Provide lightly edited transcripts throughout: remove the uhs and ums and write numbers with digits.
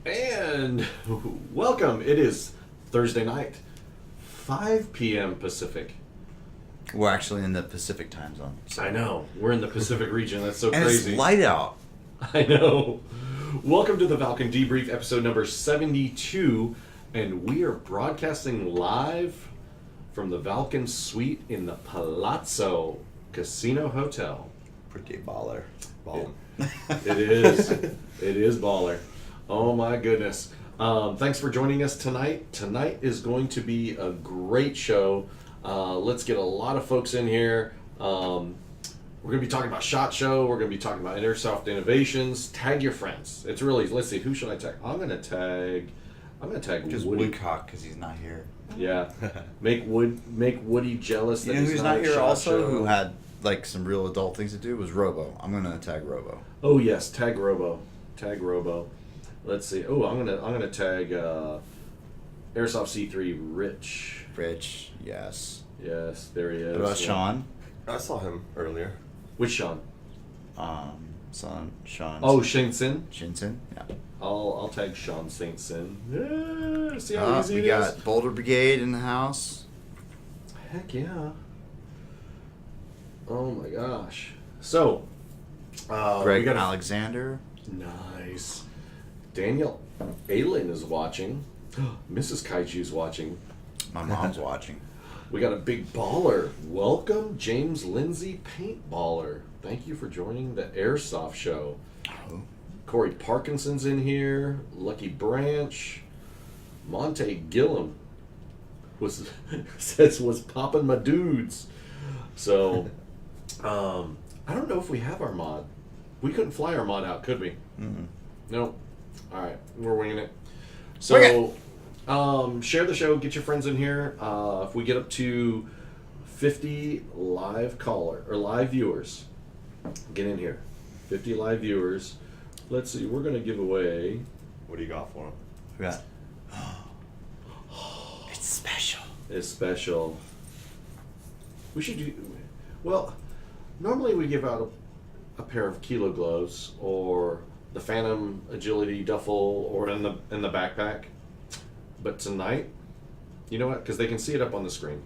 And welcome. It is Thursday night, 5 p.m. Pacific. We're actually in the Pacific time zone. So. I know. We're in the Pacific region. That's so and crazy. It's light out. I know. Welcome to the Valken Debrief episode number 72. And we are broadcasting live from the Valken Suite in the Palazzo Casino Hotel. Pretty baller. It is. It is baller. Oh my goodness. Thanks for joining us tonight. Tonight is going to be a great show. Let's get a lot of folks in here. We're going to be talking about SHOT Show. We're going to be talking about Airsoft Innovations. Tag your friends. It's really, let's see, who should I tag? I'm going to tag just Woody. Woodcock because he's not here. Yeah. Make Woody jealous that who's not here SHOT also, Show. who had like some real adult things to do, was Robo. I'm going to tag Robo. Oh yes, tag Robo. Tag Robo. Let's see. Oh, I'm gonna tag Airsoft C3 Rich. Rich, yes. Yes, there he is. What about Sean? I saw him earlier. Which Sean? Sean. Oh, Shinsen. Shinsen, yeah. I'll tag Sean Saint Sin. Yeah, see how easy we it is? got Boulder Brigade in the house. Heck yeah. Oh my gosh. So, Greg Alexander. Nice. Daniel Aylin is watching. Mrs. Kaiju's watching. My mom's watching. We got a big baller. Welcome, James Lindsay Paintballer. Thank you for joining the Airsoft Show. Oh. Corey Parkinson's in here. Lucky Branch. Monte Gillum says was popping my dudes. So, I don't know if we have our mod. We couldn't fly our mod out, could we? Mm-hmm. No. All right, we're winging it. So, share the show. Get your friends in here. If we get up to 50 live viewers, get in here. 50 live viewers. Let's see. We're going to give away. What do you got for him? We got. It's special. It's special. We should do. Well, normally we give out a pair of Kilo gloves or the Phantom Agility duffel or in the backpack. But tonight, you know what? Because they can see it up on the screen.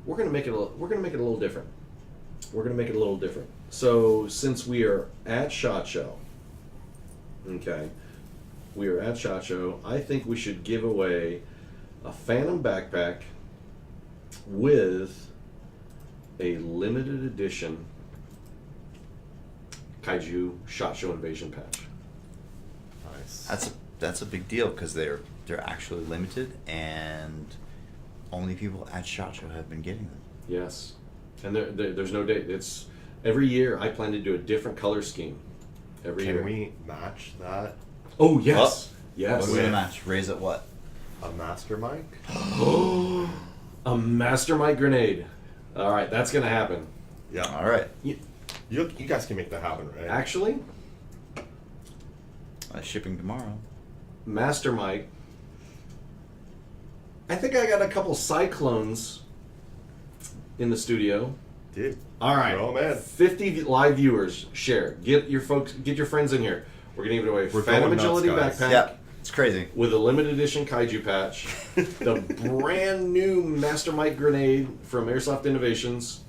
We're gonna make it a little different. So since we are at SHOT Show, okay, I think we should give away a Phantom backpack with a limited edition Kaiju SHOT Show Invasion patch. Nice. That's a big deal because they're actually limited and only people at SHOT Show have been getting them. Yes, and there's no date. It's every year. I plan to do a different color scheme. Every year. Can we match that? Oh yes, yes. What are we gonna match? Raise it what? A master mic? A master mic grenade. All right, that's gonna happen. Yeah. All right. You guys can make that happen, right? Actually, Shipping tomorrow. master mic. I think I got a couple cyclones in the studio. Dude. All right. Oh man. 50 live viewers. Share. Get your friends in here. We're gonna give it away. We're Phantom going nuts, Agility guys. backpack. Yeah, it's crazy. With a limited edition Kaiju patch, the brand new Master Mic grenade from Airsoft Innovations,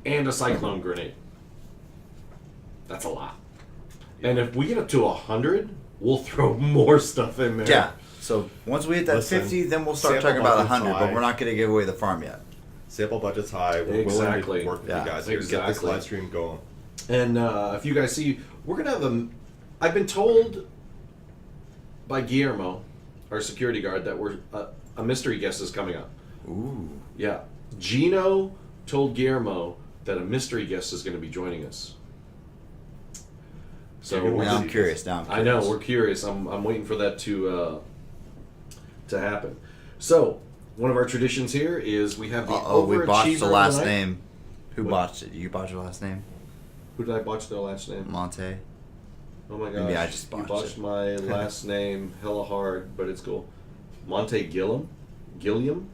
and a Cyclone grenade. That's a lot. And if we get up to 100, we'll throw more stuff in there. Yeah. So once we hit that 50, then we'll start talking about 100. But we're not going to give away the farm yet. Sample budget's high. We're Exactly. willing to work with Yeah, you guys here to get this live stream going. And if you guys see, we're gonna have I've been told by Guillermo, our security guard, that a mystery guest is coming up. Ooh. Yeah, Gino told Guillermo that a mystery guest is going to be joining us. So Now I'm curious. I know, we're curious. I'm waiting for that to happen. So one of our traditions here is we have the we botched the last tonight. name. Who What? botched it? You botched your last name? Who did I botch their last name? Monte. Oh my gosh. Maybe I just you botched botched it. my last name hella hard, but it's cool. Monte Gilliam? Gilliam?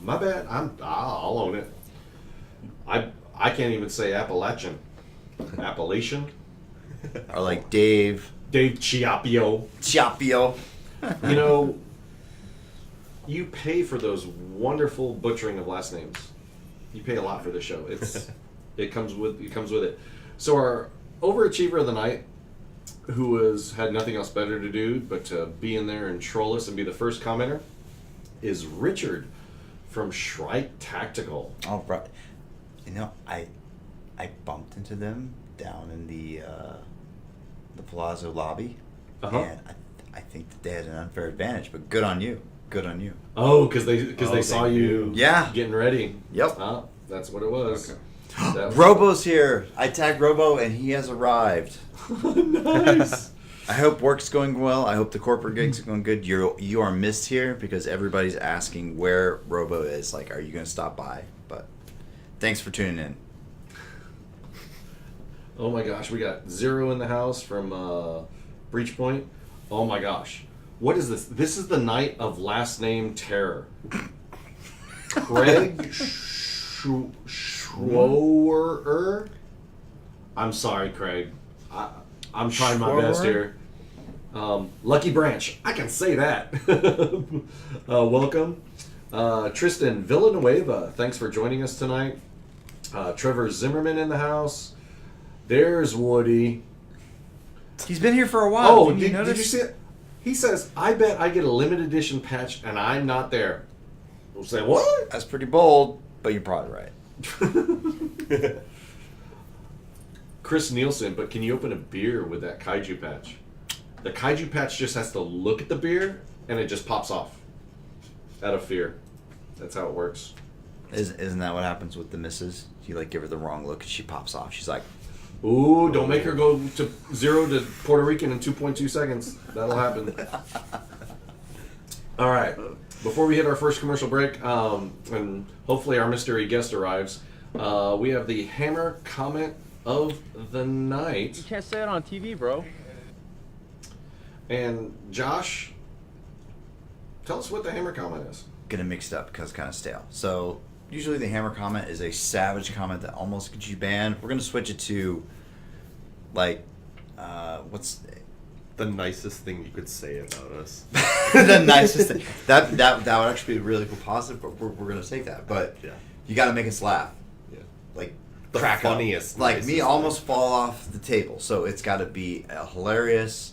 My bad. I'll own it. I can't even say Appalachian. Appalachian? Or like Dave Dave Chiappio. Chiappio. You know, you pay for those wonderful butchering of last names. You pay a lot for this show. It comes with it. So our overachiever of the night, who had nothing else better to do but to be in there and troll us and be the first commenter, is Richard from Shrike Tactical. All right. You know, I bumped into them down in the Palazzo lobby, and I think that they had an unfair advantage. But good on you. Good on you. Oh, because they saw you. Yeah. Getting ready. Yep. That's what it was. Okay. Robo's here. I tagged Robo, and he has arrived. Nice. I hope work's going well. I hope the corporate gigs are going good. You are missed here because everybody's asking where Robo is. Like, are you going to stop by? But thanks for tuning in. Oh my gosh, we got Zero in the house from Breach Point. Oh my gosh. What is this? This is the night of last name terror. Craig Schroer. I'm sorry, Craig. I'm trying my best here. Lucky Branch. I can say that. Welcome. Tristan Villanueva. Thanks for joining us tonight. Trevor Zimmerman in the house. There's Woody. He's been here for a while. Oh, did did you see it? He says, I bet I get a limited edition patch and I'm not there. We'll say, what? That's pretty bold, but you're probably right. Chris Nielsen, but can you open a beer with that kaiju patch? The kaiju patch just has to look at the beer and it just pops off out of fear. That's how it works. Isn't that what happens with the missus? You like give her the wrong look and she pops off. She's like, ooh, don't make her go to 0 to Puerto Rican in 2.2 seconds. That'll happen. All right. Before we hit our first commercial break, and hopefully our mystery guest arrives, we have the Hammer comment of the night. You can't say it on TV, bro. And Josh, tell us what the Hammer comment is. gonna mix it up because it's kind of stale. So usually the hammer comment is a savage comment that almost gets you banned. We're gonna switch it to like what's The nicest thing you could say about us. the nicest thing. That would actually be really cool positive, but we're gonna take that. But Yeah. you gotta make us laugh. Yeah. Like The crack up. funniest, Like me nicest almost thing. fall off the table. So it's gotta be a hilarious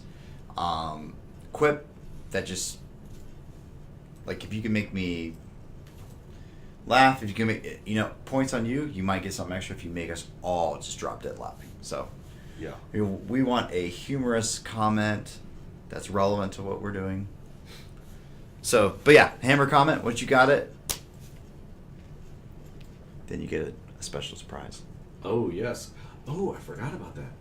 quip that just like if you can make me laugh, if you can make points on you, you might get something extra if you make us all just drop dead laughing. So Yeah. we want a humorous comment that's relevant to what we're doing. So, but yeah, hammer comment. Once you got it, then you get a special surprise. Oh, yes. Oh, I forgot about that.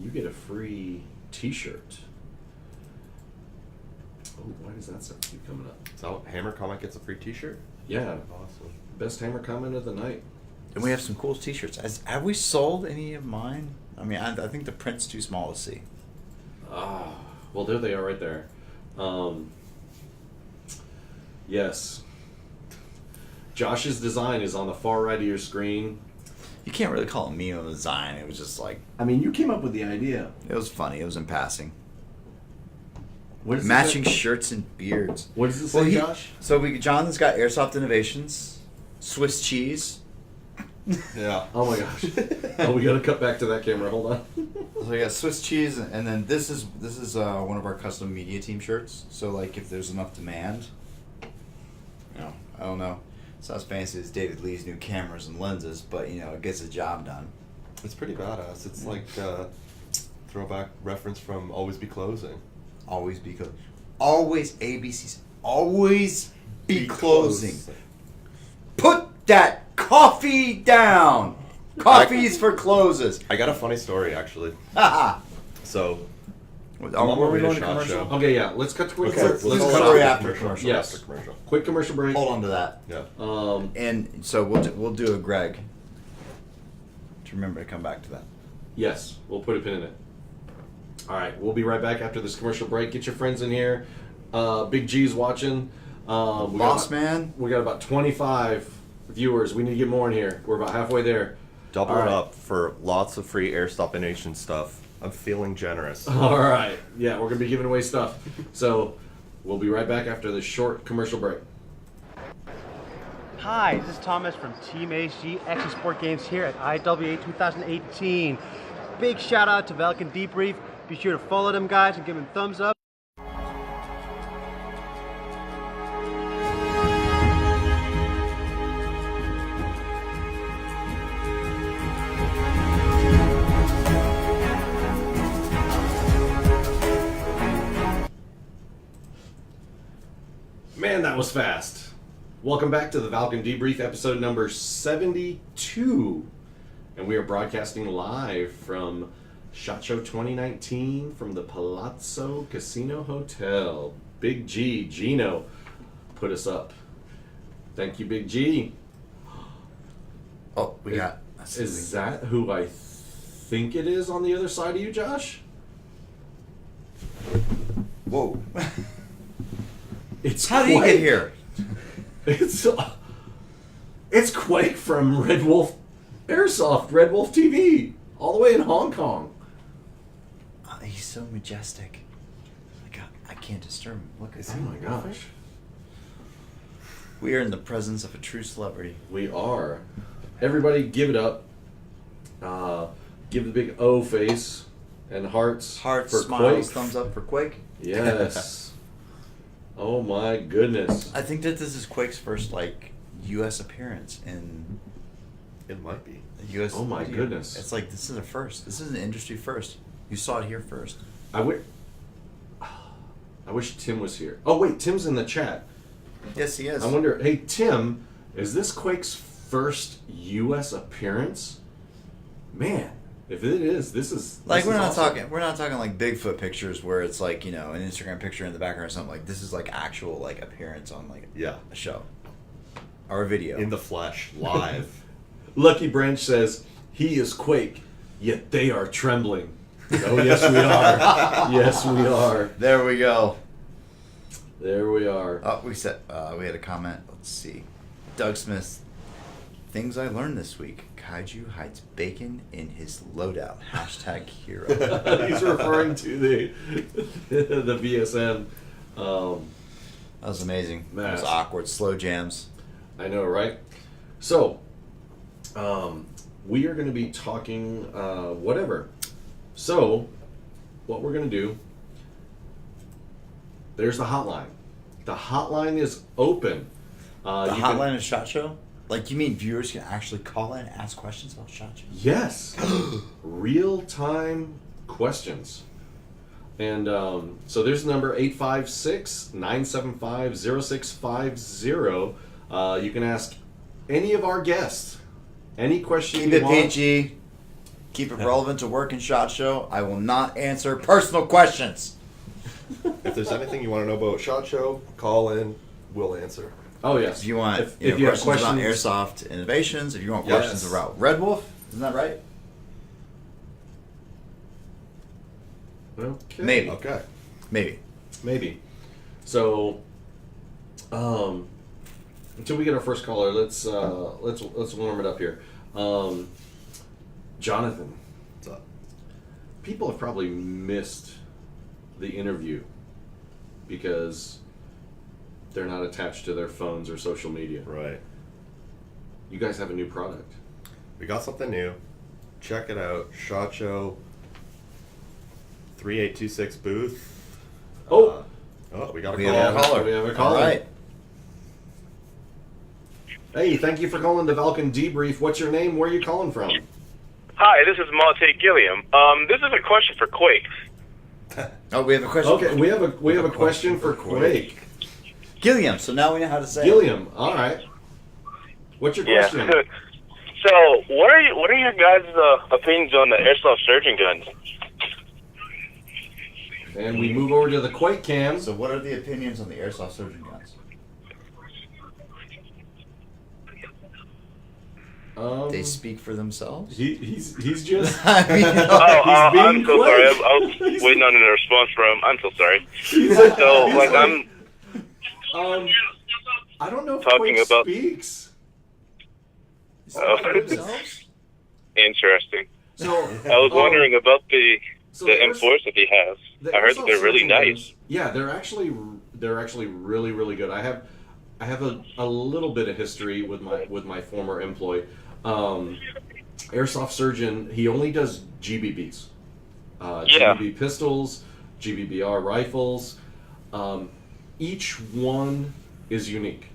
You get a free t-shirt. Oh, why does that stuff keep coming up? So Hammer Comic gets a free T-shirt. Yeah. Awesome. Best Hammer comment of the night. And we have some cool t-shirts. Have we sold any of mine? I mean, I think the print's too small to see. Ah, well, there they are right there. Yes. Josh's design is on the far right of your screen. You can't really call it me on the design. It was just like, I mean, you came up with the idea. it was funny. It was in passing. What does it Matching say? shirts and beards. What does it say, Josh? So Jonathan's got Airsoft Innovations, Swiss cheese. Yeah. Oh my gosh. Oh, we gotta cut back to that camera. Hold on. So we got Swiss cheese, and then this is one of our custom media team shirts. So like if there's enough demand, I don't know. It's not as fancy as David Lee's new cameras and lenses, but it gets the job done. It's pretty badass. It's like throwback reference from Always Be Closing. Always be closing. Always ABCs. Always be closing. Put that coffee down. Coffee's for closes. I got a funny story actually. Haha. So Are on my we way going to to SHOT commercial? Show. Okay, yeah. Let's cut to quick. Okay, let's we'll cut cut off. right after commercial. commercial. Yes. After commercial. Quick commercial break. Hold on to that. Yeah. And so we'll do a Greg. To remember to come back to that. Yes, we'll put a pin in it. All right, we'll be right back after this commercial break. Get your friends in here. Big G's watching. Boss man. We got about 25 viewers. We need to get more in here. We're about halfway there. Double All it right. up for lots of free Airsoft Innovations stuff. I'm feeling generous. All right. Yeah, we're going to be giving away stuff. So we'll be right back after this short commercial break. Hi, this is Thomas from Team HG Action Sport Games here at IWA 2018. Big shout out to Valken Debrief. Be sure to follow them guys and give them a thumbs up. Man, that was fast. Welcome back to the Valken Debrief, episode number 72. And we are broadcasting live from SHOT Show 2019 from the Palazzo Casino Hotel. Big G, Gino, put us up. Thank you, Big G. Oh, we got. Is that who I think it is on the other side of you, Josh? Whoa. It's How did he Quake. get here? It's Quake from Red Wolf Airsoft, Red Wolf TV, all the way in Hong Kong. He's so majestic. I can't disturb him. Look at Oh him. my gosh. We are in the presence of a true celebrity. We are. Everybody give it up. Give the big O face and hearts Hearts, for smiles, Quake. thumbs up for Quake. Yes. Oh my goodness. I think that this is Quake's first U.S. appearance in It might be. the U.S. Oh my media. goodness. It's like this is a first. This is an industry first. You saw it here first. I wish Tim was here. Oh wait, Tim's in the chat. Yes, he is. I wonder, hey Tim, is this Quake's first U.S. appearance? Man, if it is, this is We're not awesome. talking like Bigfoot pictures where it's an Instagram picture in the background or something. This is actual appearance on Yeah. a show or a video. In the flesh, live. Lucky Branch says he is Quake, yet they are trembling. Oh yes, we are. Yes, we are. There we go. There we are. Oh, we had a comment. Let's see. Doug Smith. Things I learned this week. Kaiju hides bacon in his loadout. #hero. He's referring to the VSN. That was amazing. It Mass. was awkward. Slow jams. I know, right? So, we are going to be talking whatever. So, what we're going to do, there's the hotline. The hotline is open. The you hotline can- of SHOT Show? You mean viewers can actually call in and ask questions about SHOT Show? Yes. Real-time questions. And so there's the number 856-975-0650. You can ask any of our guests any question Keep you it want. PG. Keep it relevant to work in SHOT Show. I will not answer personal questions. If there's anything you want to know about SHOT Show, call in. We'll answer. Oh, yes. If you want if you have questions about questions, Airsoft Innovations, if you want Yes. questions about Red Wolf, isn't that right? okay. Maybe. Okay. Maybe. So, until we get our first caller, let's warm it up here. Jonathan, What's up? people have probably missed the interview because they're not attached to their phones or social media. Right. You guys have a new product. We got something new. Check it out. SHOT Show 3826 booth. Oh! We got a We call. have a caller. We have a caller. All right. Hey, thank you for calling the Valken Debrief. What's your name? Where are you calling from? Hi, this is Malte Gilliam. This is a question for Quake. Oh, we have a question. Okay, we have a question for Quake. Gilliam. So now we know how to say it. Gilliam, all right. What's your question? So, what are your guys' opinions on the airsoft surgeon guns? And we move over to the Quake cam. So what are the opinions on the airsoft surgeon guns? They speak for themselves. He's just I mean, Oh, being I'm so sorry. Quake. I was waiting on a response from. I'm so sorry. he's So, like, I'm I don't know if Talking Quake about- speaks. Oh. Interesting. So I was wondering about the M4s that he has. the I heard that Airsoft they're really Surgeon nice. ones, yeah, they're actually really really good. I have a little bit of history with my former employee. Airsoft Surgeon, he only does GBBs, GBB pistols, GBBR rifles. Each one is unique.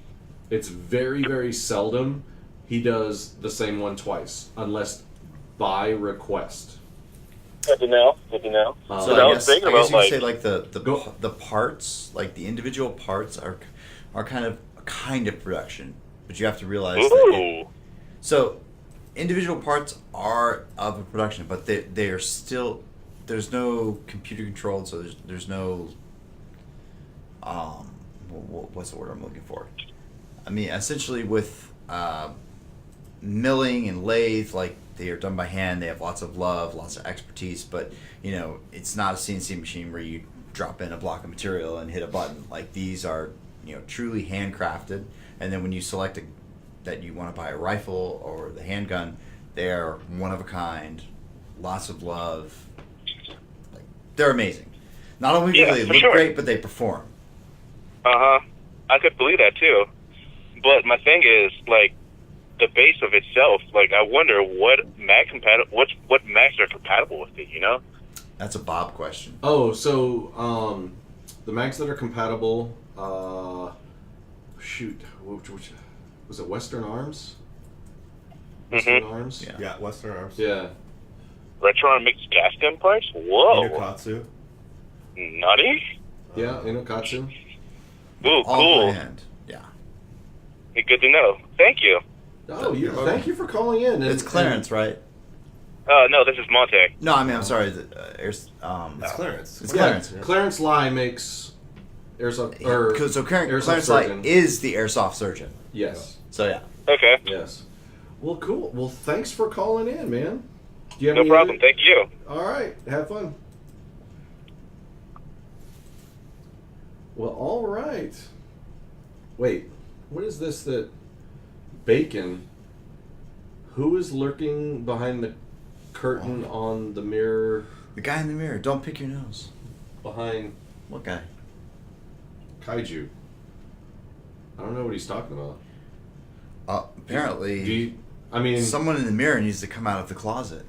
It's very very seldom he does the same one twice, unless by request. Good to know. Good to know. So But I was thinking I guess about you could like, say like the parts, like the individual parts are kind of production, but you have to realize ooh, so individual parts are of a production, but they are still, there's no computer controlled, so there's no what's the word I'm looking for? I mean, essentially with milling and lathe, like they are done by hand. They have lots of love, lots of expertise, but it's not a CNC machine where you drop in a block of material and hit a button. Like these are truly handcrafted, and then when you select that you want to buy a rifle or the handgun, they're one of a kind, lots of love. Like, they're amazing. Not only do they look great, but they perform. I could believe that too. But my thing is, like, the base of itself, like, I wonder what mags are compatible with it, That's a Bob question. Oh, so the mags that are compatible, which was it? Western Arms. Western Arms. Yeah. Western Arms. Yeah. Retron mixed gas gun parts? Whoa. Inukatsu. Nutty? Yeah, Inokatsu. Ooh, All cool. by hand. Yeah. Good to know. Thank you. Oh, thank you for calling in. It's Clarence, right? No, this is Monte. No, I mean, I'm sorry. It's Clarence. It's Clarence. Clarence Lai makes Airsoft. Or So Clarence Surgeon. Light is the Airsoft Surgeon. Yes. So yeah. Okay. Yes. Well, cool. Well, thanks for calling in, man. Do you have No any problem. other- Thank you. All right. Have fun. Well, all right. Wait. What is this that Bacon? Who is lurking behind the curtain on the mirror The guy in the mirror. Don't pick your nose. behind What guy? Kaiju? I don't know what he's talking about. Apparently, I mean, someone in the mirror needs to come out of the closet.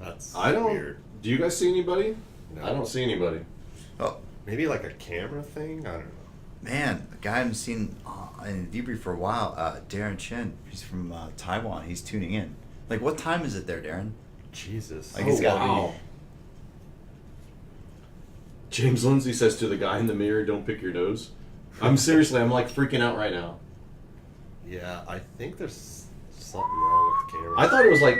That's I don't. weird. Do you guys see anybody? No. I don't see anybody. Oh, Maybe like a camera thing? I don't know. man, the guy I haven't seen in debrief for a while, Darren Chen. He's from Taiwan. He's tuning in. Like, what time is it there, Darren? Jesus. Like, it's gotta wow. James Lindsay says to the guy in the mirror, "Don't pick your nose." I'm like freaking out right now. Yeah, I think there's something wrong with the camera. I thought it was like.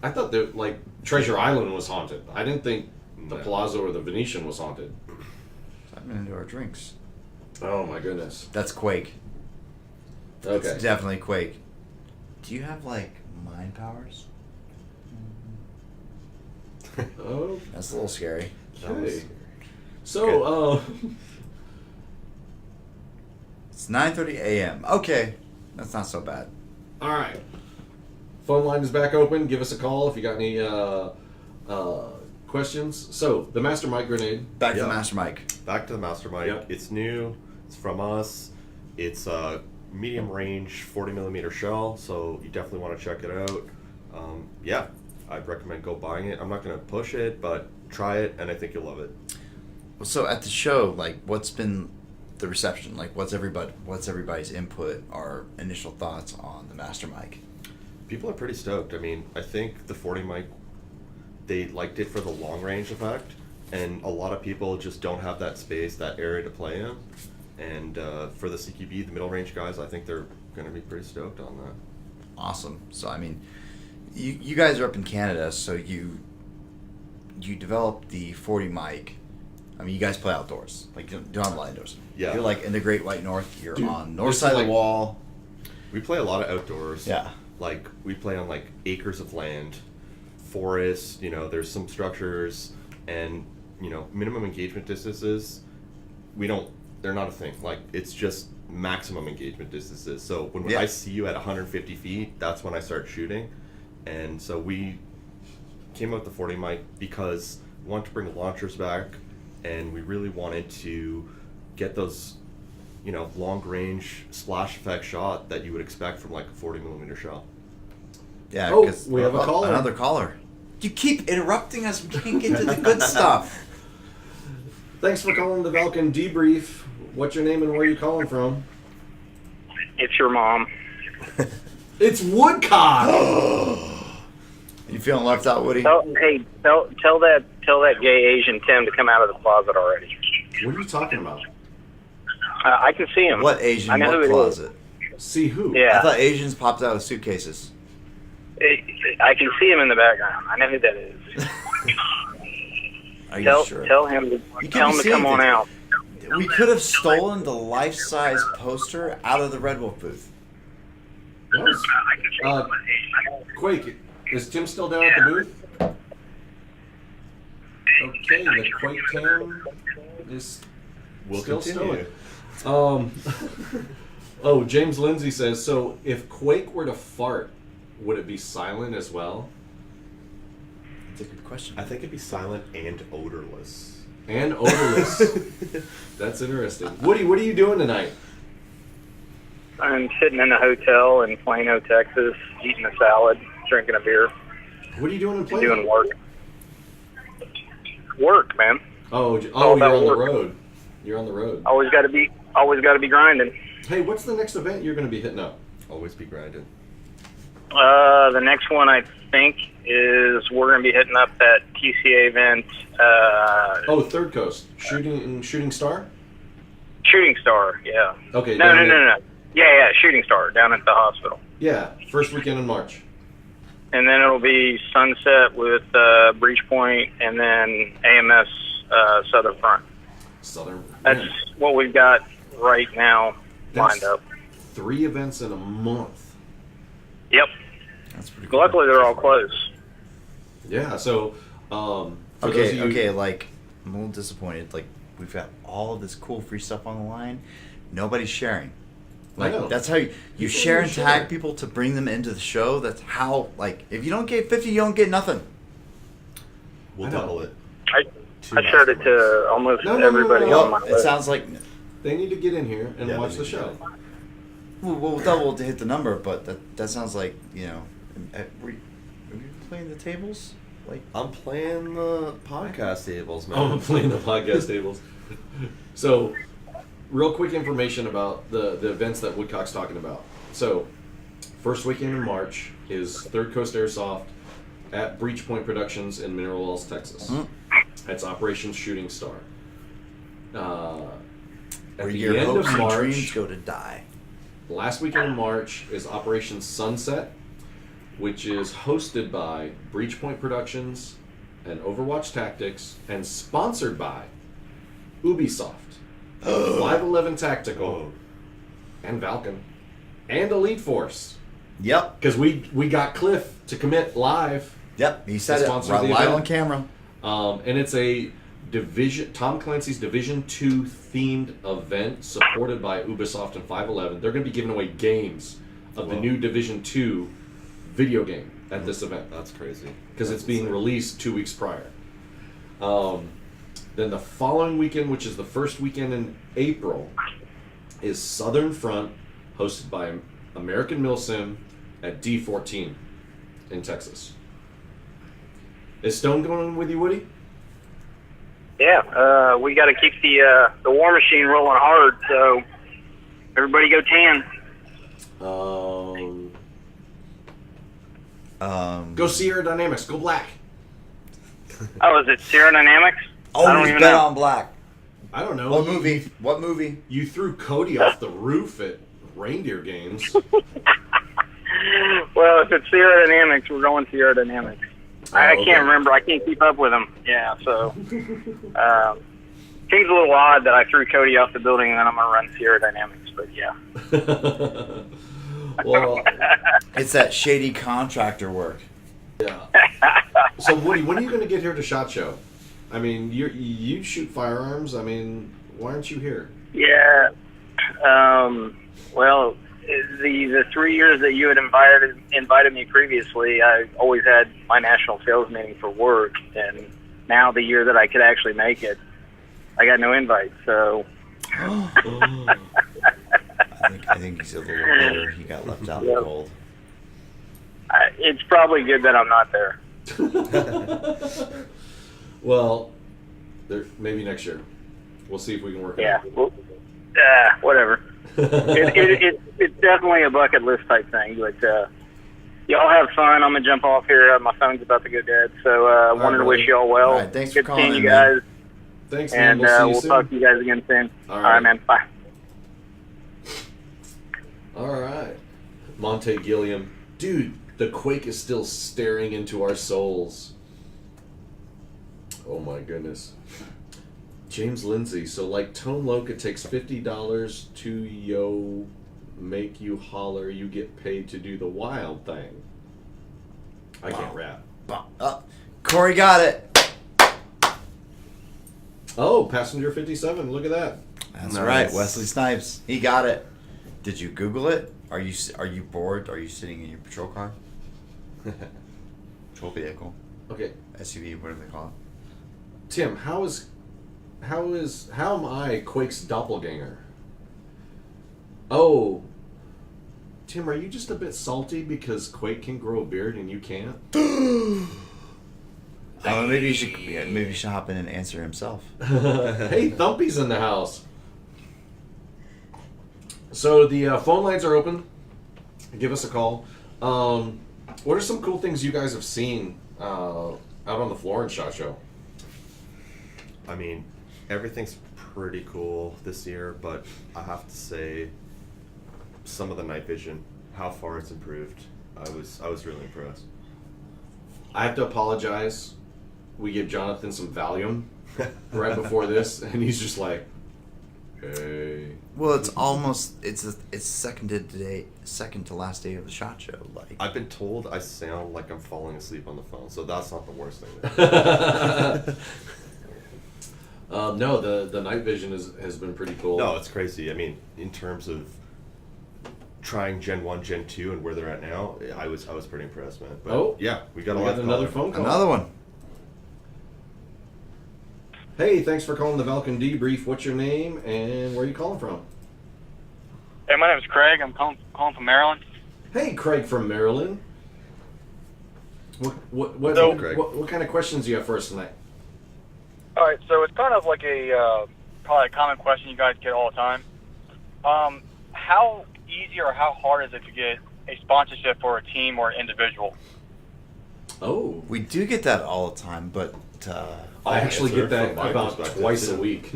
I thought that like Treasure Island was haunted. I didn't think the No. Plaza or the Venetian was haunted. What's happening into our drinks? Oh my goodness. That's Quake. Okay. It's definitely Quake. Do you have, like, mind powers? Oh. That's a little scary. That was Okay. So, It's 9:30 a.m. Okay, that's not so bad. all right. Phone line is back open. Give us a call if you got any questions. So, the Master Mic Grenade. Back to Yeah. the Master Mic. Back to the Master Mic. Yep. It's new. It's from us. It's a medium range 40mm shell, so you definitely want to check it out. Yeah, I'd recommend go buying it. I'm not going to push it, but try it, and I think you'll love it. So at the show, like, what's been the reception? Like, what's everybody's input or initial thoughts on the Master Mic? People are pretty stoked. I mean, I think the 40 mic, they liked it for the long range effect, and a lot of people just don't have that space, that area to play in. And for the CQB, the middle range guys, I think they're going to be pretty stoked on that. Awesome. So I mean, you guys are up in Canada, so you developed the 40 mic. I mean, you guys play outdoors, like you don't play indoors. Yeah. You're like in the Great White North. You're Dude, on north this side is of the like- wall. We play a lot of outdoors. Yeah. Like, we play on, like, acres of land, forests, there's some structures, and, minimum engagement distances, they're not a thing. Like, it's just maximum engagement distances. So when Yeah. I see you at 150 feet, that's when I start shooting. And so we came up with the 40 mic because we wanted to bring launchers back, and we really wanted to get those, long range splash effect shot that you would expect from like a 40 millimeter shell. Yeah, Oh, 'cause- we have a caller. Another caller. You keep interrupting us. We can't get to the good stuff. Thanks for calling the Valken Debrief. What's your name and where are you calling from? It's your mom. It's Woodcock! You feeling left out, Woody? Tell that gay Asian Tim to come out of the closet already. What are you talking about? I can see him. What Asian? I know What who it is. closet? See who? Yeah, I thought Asians popped out of suitcases. I can see him in the background. I know who that is. Are you Tell sure? him to could tell be him to come seeing on things. out. We could have stolen the life-size poster out of the Red Wolf booth. That was- Quake, is Tim still down at the booth? Okay, the Quake cam is We'll still continue. stolen. Oh, James Lindsay says, so if Quake were to fart, would it be silent as well? That's a good question. I think it'd be silent and odorless. And odorless. That's interesting. Woody, what are you doing tonight? I'm sitting in a hotel in Plano, Texas, eating a salad, drinking a beer, What are you doing in and Plano? doing work. Work, man. Oh, all you're about on the work. road. You're on the road. Always got to be grinding. Hey, what's the next event you're going to be hitting up? Always be grinding. The next one I think is we're going to be hitting up that TCA event. Oh, Third Coast. Shooting Star? Shooting Star, yeah. Okay. No. Yeah, Shooting Star down at the hospital. Yeah, first weekend in March. And then it'll be Sunset with Breach Point, and then AMS Southern Front. Southern. That's Man, what we've got right now lined that's up. 3 events in a month. Yep. That's pretty cool. Luckily, they're all close. Yeah, so for those of you, Okay, like, I'm a little disappointed. Like, we've got all of this cool free stuff on the line. Nobody's sharing. Like, I know. that's how you People share and don't share. tag people to bring them into the show. That's how, like, if you don't get 50, you don't get nothing. We'll I know. double it. I shared it to almost No, everybody no. on my It list. sounds like they need to get in here and Yeah, watch they the need to show. get we'll double to hit the number, but that sounds like, are we playing the tables? Like, I'm playing the podcast tables, man. Oh, I'm playing the podcast tables. So, real quick information about the events that Woodcock's talking about. So, first weekend in March is Third Coast Airsoft at Breach Point Productions in Mineral Wells, Texas. That's Operation Shooting Star. At where the your end of hopes and March, dreams go to die. last weekend in March is Operation Sunset, which is hosted by Breach Point Productions and Overwatch Tactics and sponsored by Ubisoft, 511 Tactical, and Valken, and Elite Force. Yep. Because we got Cliff to commit live, Yep. He said To it sponsor right the live event. on camera. and it's a Tom Clancy's Division 2 themed event supported by Ubisoft and 511. They're going to be giving away games of the Whoa. new Division 2 video game at this event. That's crazy. Because it's being released 2 weeks prior. Then the following weekend, which is the first weekend in April, is Southern Front, hosted by American Milsim at D14 in Texas. Is Stone going with you, Woody? Yeah, we got to keep the war machine rolling hard, so everybody go tan. Go Sierra Dynamics. Go black. Oh, is it Sierra Dynamics? I don't Always even bet know. on black. I don't know. What movie? What movie? You threw Cody off the roof at reindeer games. Well, if it's Sierra Dynamics, we're going Sierra Dynamics. I okay. can't remember. I can't keep up with them. Yeah, so seems a little odd that I threw Cody off the building and then I'm going to run Sierra Dynamics, but yeah. Well, It's that shady contractor work. yeah. So Woody, when are you going to get here to SHOT Show? I mean, you shoot firearms. I mean, why aren't you here? Yeah. Well, the 3 years that you had invited me previously, I always had my national sales meeting for work, and now the year that I could actually make it, I got no invite. So I think he's a little bitter. He got left out in the cold. it's probably good that I'm not there. Well, maybe next year. We'll see if we can work it Yeah. out. Well, whatever. It's definitely a bucket list type thing, but y'all have fun. I'm gonna jump off here. My phone's about to go dead, so wanted to wish y'all well. All right, thanks Good for calling seeing in, you guys, Man. Thanks, man. and We'll see you we'll soon. talk to you guys again soon. All All right, man. Bye. All right. Monte Gilliam. Dude, the quake is still staring into our souls. Oh my goodness. James Lindsay. So like Tone Loc, it takes $50 to make you holler. You get paid to do the wild thing. I can't rap. Corey got it. Oh, Passenger 57. Look at that. That's Nice. right, Wesley Snipes. He got it. Did you Google it? Are you bored? Are you sitting in your patrol car? Patrol vehicle, Okay, SUV, whatever they call it. Tim, how am I Quake's doppelganger? Oh, Tim, are you just a bit salty because Quake can grow a beard and you can't? Maybe you should hop in and answer himself. Hey, Thumpy's in the house. So the phone lines are open. Give us a call. What are some cool things you guys have seen out on the floor in SHOT Show? I mean, everything's pretty cool this year, but I have to say, some of the night vision, how far it's improved, I was really impressed. I have to apologize. We give Jonathan some Valium right before this, and he's just like, "Hey." Well, it's almost it's second to last day of the SHOT Show. Like I've been told I sound like I'm falling asleep on the phone, so that's not the worst thing. No, the night vision has been pretty cool. No, it's crazy. I mean, in terms of trying Gen 1, Gen 2, and where they're at now, I was pretty impressed, man. But Oh, yeah, we got a we lot got of another calling. phone call. another one. Hey, thanks for calling the Valken Debrief. What's your name and where are you calling from? Hey, my name is Craig. I'm calling from Maryland. Hey, Craig from Maryland. What Craig. what kind of questions do you have for us tonight? All right, so it's kind of like a probably a common question you guys get all the time. How easy or how hard is it to get a sponsorship for a team or an individual? Oh, We do get that all the time, but I actually answer get that from my about perspective, twice a too. week.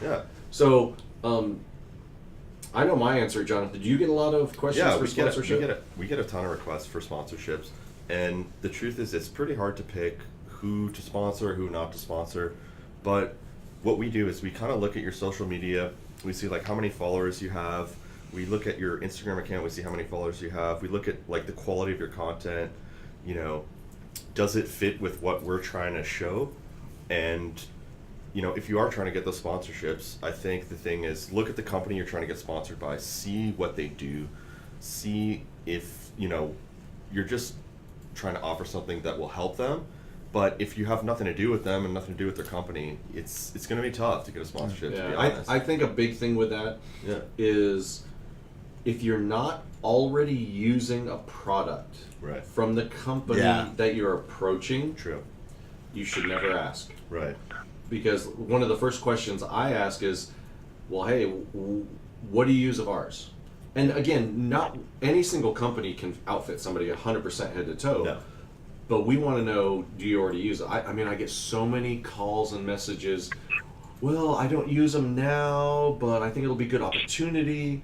Yeah. So, I know my answer, Jonathan. Do you get a lot of questions Yeah, for sponsorship? we get a ton of requests for sponsorships, and the truth is, it's pretty hard to pick who to sponsor, who not to sponsor. But what we do is we kind of look at your social media. We see like how many followers you have. We look at your Instagram account. We see how many followers you have. We look at like the quality of your content. You know, does it fit with what we're trying to show? And you know, if you are trying to get those sponsorships, I think the thing is look at the company you're trying to get sponsored by, see what they do, see if, you know, you're just trying to offer something that will help them. But if you have nothing to do with them and nothing to do with their company, it's going to be tough to get a sponsorship, to be Yeah, honest. I think a big thing with that is Yeah. if you're not already using a product Right. from the company Yeah. that you're approaching, True. you should never ask. Right. Because one of the first questions I ask is, well, hey, what do you use of ours? And again, not any single company can outfit somebody 100% head to toe. No. But we want to know, do you already use it? I mean, I get so many calls and messages. Well, I don't use them now, but I think it'll be a good opportunity.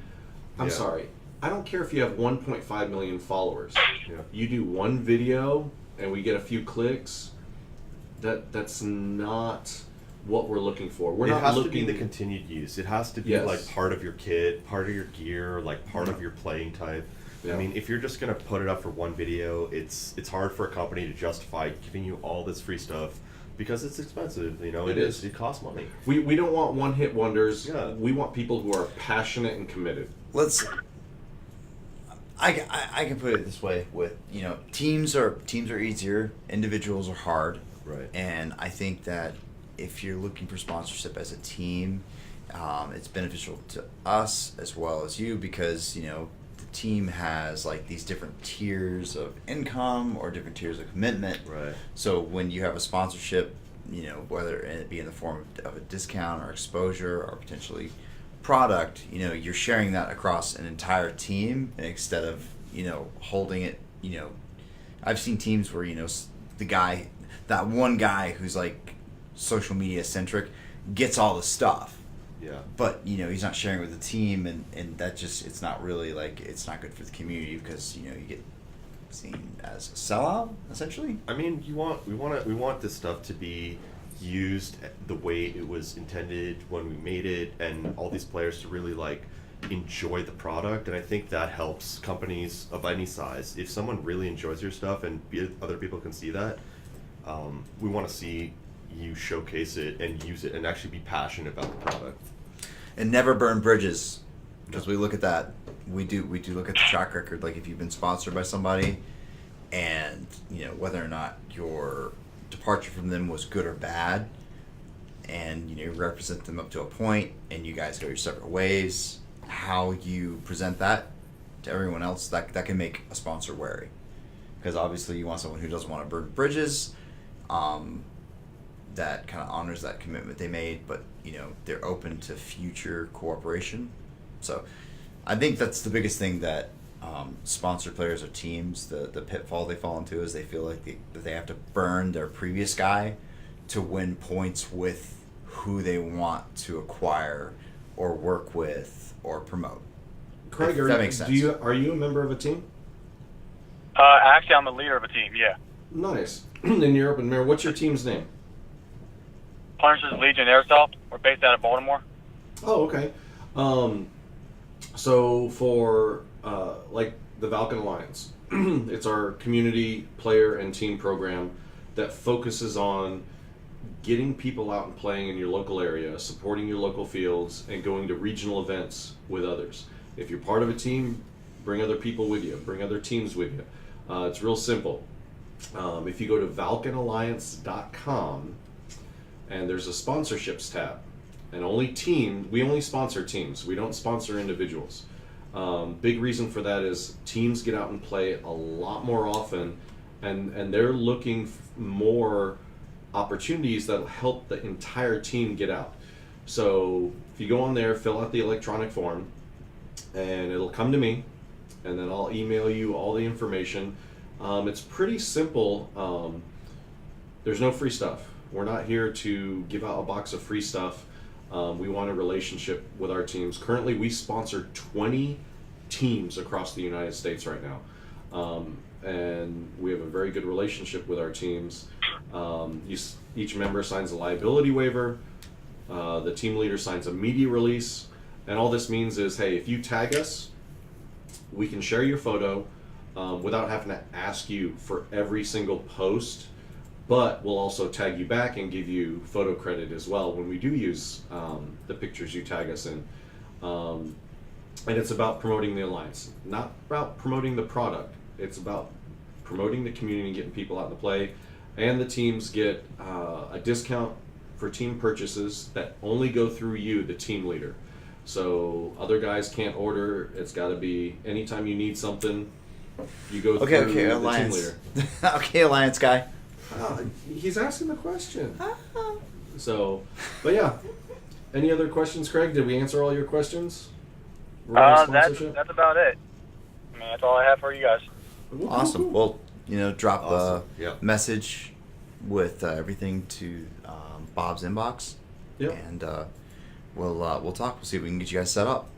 I'm Yeah. sorry. I don't care if you have 1.5 million followers. Yeah. You do one video and we get a few clicks. That's not what we're looking for. We're It not has looking to be the continued use. It has to be Yes. like part of your kit, part of your gear, like part of your playing type. Yeah. I mean, if you're just gonna put it up for one video, it's hard for a company to justify giving you all this free stuff because it's expensive. You know, It is. It costs money. We don't want one-hit wonders. Yeah. We want people who are passionate and committed. I can put it this way: with teams are easier, individuals are hard, Right. and I think that if you're looking for sponsorship as a team, it's beneficial to us as well as you, because the team has like these different tiers of income or different tiers of commitment. Right. So when you have a sponsorship, whether it be in the form of a discount or exposure or potentially product, you're sharing that across an entire team instead of holding it. I've seen teams where that one guy who's like social media centric gets all the stuff, Yeah. but he's not sharing with the team, and that just, it's not really like, it's not good for the community, because you get seen as a sellout essentially. I mean, we want this stuff to be used the way it was intended when we made it, and all these players to really like enjoy the product. And I think that helps companies of any size. If someone really enjoys your stuff and other people can see that, we want to see you showcase it and use it and actually be passionate about the product. And never burn bridges, because we look at that. We do look at the track record. Like, if you've been sponsored by somebody, and whether or not your departure from them was good or bad, and you represent them up to a point, and you guys go your separate ways, how you present that to everyone else, that can make a sponsor wary, because obviously you want someone who doesn't want to burn bridges, that kind of honors that commitment they made, but they're open to future cooperation. So I think that's the biggest thing that sponsored players or teams, the pitfall they fall into is they feel like that they have to burn their previous guy to win points with who they want to acquire or work with or promote. Craig, If that makes sense. are you a member of a team? Actually, I'm the leader of a team. Yeah. Nice. And you're open mayor. What's your team's name? Punishers Legion Airsoft. We're based out of Baltimore. Oh, okay. So for like the Valken Alliance, it's our community player and team program that focuses on getting people out and playing in your local area, supporting your local fields, and going to regional events with others. If you're part of a team, bring other people with you, bring other teams with you. It's real simple. If you go to ValkenAlliance.com, and there's a sponsorships tab, and we only sponsor teams. We don't sponsor individuals. Big reason for that is teams get out and play a lot more often, and they're looking more opportunities that'll help the entire team get out. So if you go on there, fill out the electronic form, and it'll come to me, and then I'll email you all the information. It's pretty simple. There's no free stuff. We're not here to give out a box of free stuff. We want a relationship with our teams. Currently, we sponsor 20 teams across the United States right now. And we have a very good relationship with our teams. Each member signs a liability waiver. The team leader signs a media release. And all this means is, hey, if you tag us, we can share your photo without having to ask you for every single post. But we'll also tag you back and give you photo credit as well when we do use the pictures you tag us in. And it's about promoting the alliance, not about promoting the product. It's about promoting the community and getting people out to play. And the teams get a discount for team purchases that only go through you, the team leader. So other guys can't order. It's got to be anytime you need something, you go through the Alliance. team leader. Okay, Alliance guy. He's asking the question. So, but yeah. Any other questions, Craig? Did we answer all your questions? That's about it. I mean, that's all I have for you guys. Awesome. Well, drop Awesome. a Yep. message with everything to Bob's inbox, Yep. and we'll talk. We'll see if we can get you guys set up.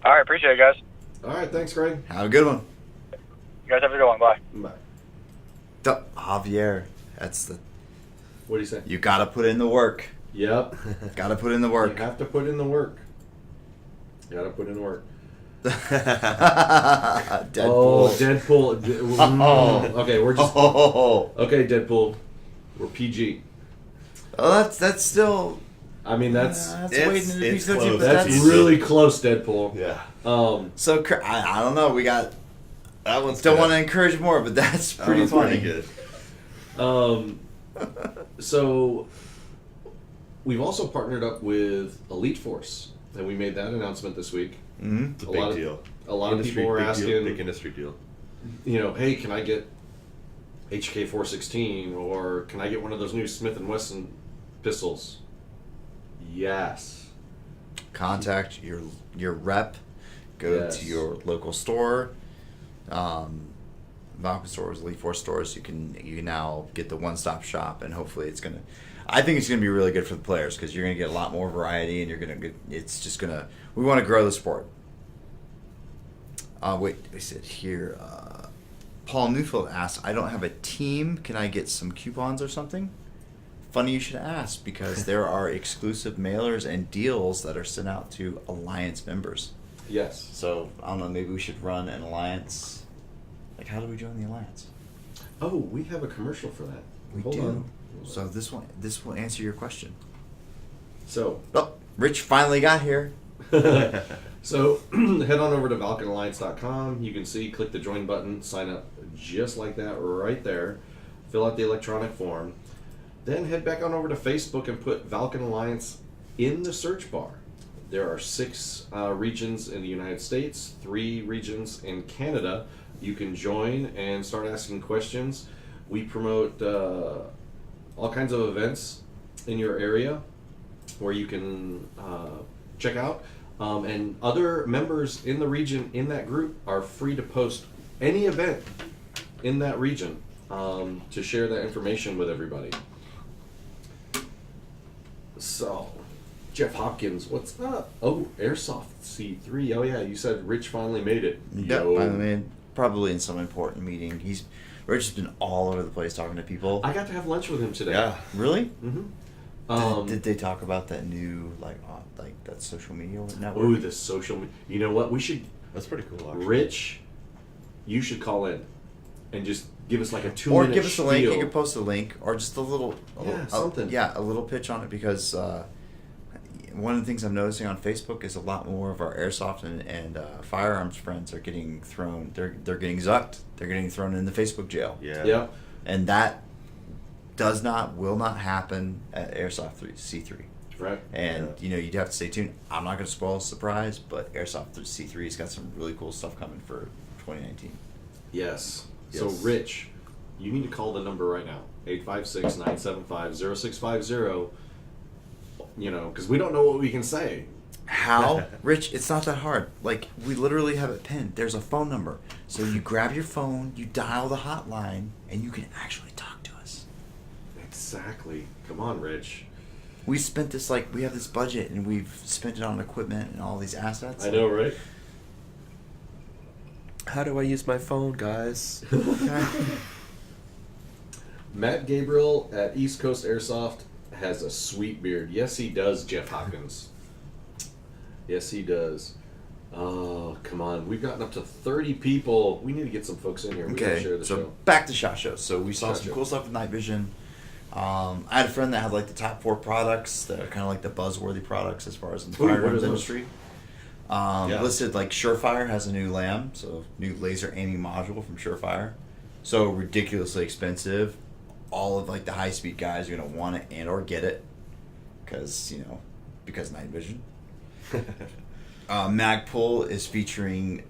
All right, appreciate it, guys. All right, thanks, Craig. Have a good one. You guys have a good one. Bye. Bye. Javier, that's the. What do you say? You gotta put in the work. Yep. Gotta put in the You work. have to put in the work. You gotta put in the work. Deadpool. Oh, Deadpool. Oh. Okay, we're just. Oh. Okay, Deadpool. We're PG. Oh, that's still. I mean, that's waiting to be it's 15, close. but that's that's really close, Deadpool. Yeah. So I don't know. We got. That one's Don't good. want to encourage more, but that's That pretty one's funny. Pretty good. So we've also partnered up with Elite Force, and we made that announcement this week. Mm-hmm. It's a A big lot of- deal. A lot of people were big asking, deal, big industry deal. you know, hey, can I get HK 416 or can I get one of those new Smith and Wesson pistols? Yes. Contact your rep. Go Yes. to your local store. Valken stores, Elite Force stores. You can now get the one-stop shop, and hopefully it's gonna. I think it's gonna be really good for the players because you're gonna get a lot more variety, and you're gonna get. It's just gonna. We want to grow the sport. Wait, I said here. Paul Newfield asked, "I don't have a team. Can I get some coupons or something?" Funny you should ask because there are exclusive mailers and deals that are sent out to Alliance members. Yes. So I don't know. Maybe we should run an alliance. Like, how do we join the alliance? Oh, we have a commercial for that. We Hold do. on. So this will answer your question. So Oh, Rich finally got here. So head on over to ValkenAlliance.com. You can see, click the join button, sign up just like that right there. Fill out the electronic form. Then head back on over to Facebook and put Valken Alliance in the search bar. There are 6 regions in the United States, 3 regions in Canada. You can join and start asking questions. We promote all kinds of events in your area where you can check out. And other members in the region in that group are free to post any event in that region to share that information with everybody. So, Jeff Hopkins, what's up? Oh, Airsoft C3. Oh yeah, you said Rich finally made it. Yep. Yo. I mean, probably in some important meeting. Rich has been all over the place talking to people. I got to have lunch with him today. Yeah. Really? Mm-hmm. Did they talk about that new like that social media network? Ooh, the social media. You know what? We should. That's pretty cool, actually. Rich, you should call in and just give us like a 2-minute Or give us a link. You spiel. can post a link, or just a little, something. a little pitch on it because one of the things I'm noticing on Facebook is a lot more of our airsoft and firearms friends are getting thrown. They're getting zucked. They're getting thrown in the Facebook jail. Yeah. Yeah. And that will not happen at Airsoft C3. Right. And you'd have to stay tuned. I'm not going to spoil a surprise, but Airsoft C3's got some really cool stuff coming for 2019. Yes. So, Yes. Rich, you need to call the number right now, 856-975-0650. Because we don't know what we can say. How? Rich, it's not that hard. Like, we literally have it pinned. There's a phone number. So you grab your phone, you dial the hotline, and you can actually talk to us. Exactly. Come on, Rich. We spent this, we have this budget, and we've spent it on equipment and all these assets. I know, right? How do I use my phone, guys? Matt Gabriel at East Coast Airsoft has a sweet beard. Yes, he does, Jeff Hopkins. Yes, he does. Oh, come on. We've gotten up to 30 people. We need to get some folks in here. We gotta share Okay, the so show. back to SHOT Show. So we saw SHOT some Show. cool stuff with night vision. I had a friend that had the top 4 products that are kind of like the buzzworthy products as far as in the Ooh, what are firearms those? industry. Yeah. Listed Surefire has a new LAM, so new laser aiming module from Surefire. So ridiculously expensive. All of the high speed guys are gonna want it and or get it because night vision. Magpul is featuring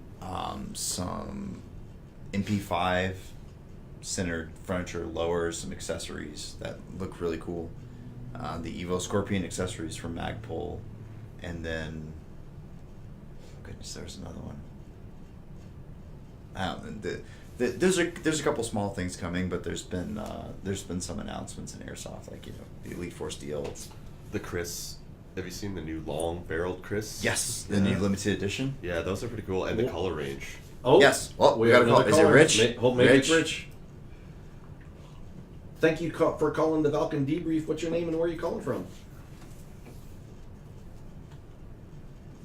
some MP5 centered furniture lowers, some accessories that look really cool. The Evo Scorpion accessories from Magpul, and then goodness, there's another one. There's a couple small things coming, but there's been some announcements in Airsoft, the Elite Force deal. The Chris. Have you seen the new long-barreled Chris? Yes, the new limited edition. Yeah, those are pretty cool, and the color range. Oh, Yes. Well, we have gotta call. another Is it caller. Rich? Maybe Rich? it's Rich. Thank you for calling the Valken Debrief. What's your name and where are you calling from?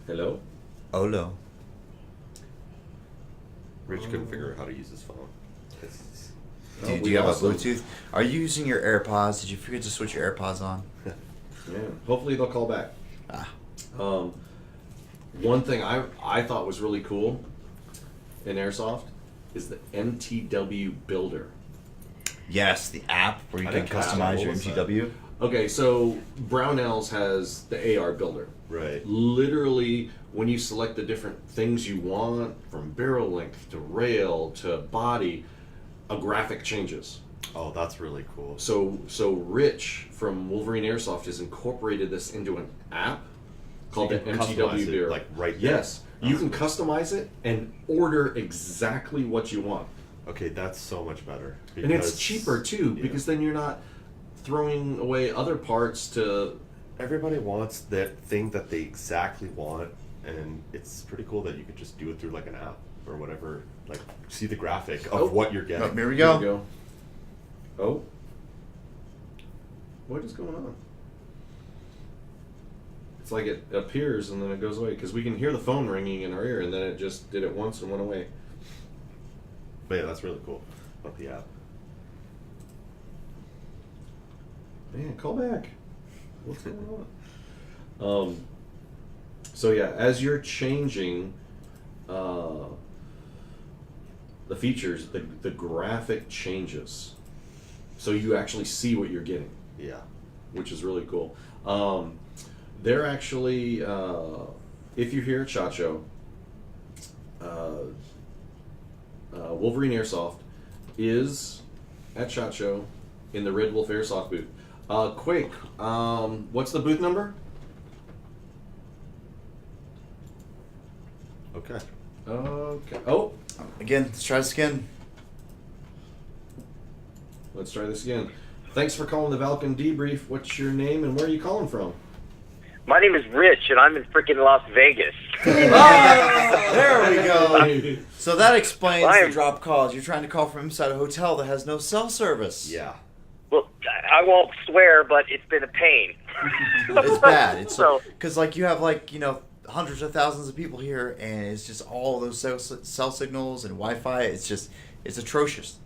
Hello? Oh no. Rich couldn't figure out how to use his phone. Do we you have lost a them. Bluetooth? Are you using your AirPods? Did you forget to switch your AirPods on? Yeah. Hopefully they'll call back. Ah. One thing I thought was really cool in Airsoft is the MTW Builder. Yes, the app where you I can didn't catch that. customize What your was that? MTW. Okay, so Brownells has the AR Builder. Right. Literally, when you select the different things you want, from barrel length to rail to body, a graphic changes. Oh, that's really cool. So Rich from Wolverine Airsoft has incorporated this into an app called So the you can customize MTW it, Builder. like, right there? Yes, you can customize it and order exactly what you want, Okay, that's so much better. and it's because- cheaper too yeah. because then you're not throwing away other parts to. Everybody wants that thing that they exactly want, and it's pretty cool that you can just do it through like an app or whatever. Like, see the graphic of Oh. what you're getting. Oh, here we Here go. we go. Oh, what is going on? It's like it appears and then it goes away because we can hear the phone ringing in our ear, and then it just did it once and went away. But yeah, that's really cool about the app. Man, call back. What's going on? So yeah, as you're changing the features, the graphic changes, so you actually see what you're getting, Yeah. which is really cool. They're actually, if you're here at SHOT Show, Wolverine Airsoft is at SHOT Show in the Red Wolf Airsoft booth. Quick, what's the booth number? Okay. Okay. Oh, Again, let's try this again. let's try this again. Thanks for calling the Valken Debrief. What's your name and where are you calling from? My name is Rich, and I'm in freaking Las Vegas. There we go. So that explains I the am- drop calls. You're trying to call from inside a hotel that has no cell service. Yeah. Well, I won't swear, but it's been a pain. It's bad. It's So- because you have hundreds of thousands of people here, and it's just all those cell signals and Wi-Fi. It's atrocious.